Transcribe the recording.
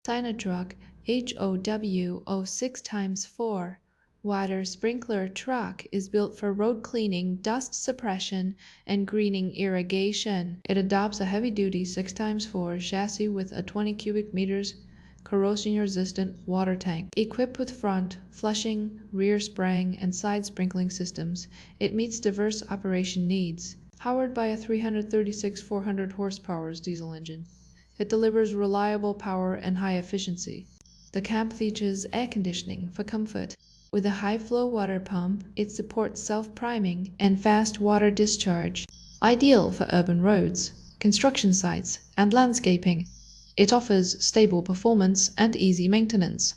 Sinotruk Howo 6x4 water sprinkler truck is built for road cleaning, dust suppression, and greening irrigation. It adopts a heavy-duty 6x4 chassis with a 20 cubic meters corrosion-resistant water tank. Equipped with front, flushing, rear spraying, and side sprinkling systems, it meets diverse operation needs. Powered by a 336 400 horsepower diesel engine, it delivers reliable power and high efficiency. The cab features air conditioning for comfort. With a high-flow water pump, it supports self-priming and fast water discharge, ideal for urban roads, construction sites, and landscaping. It offers stable performance and easy maintenance.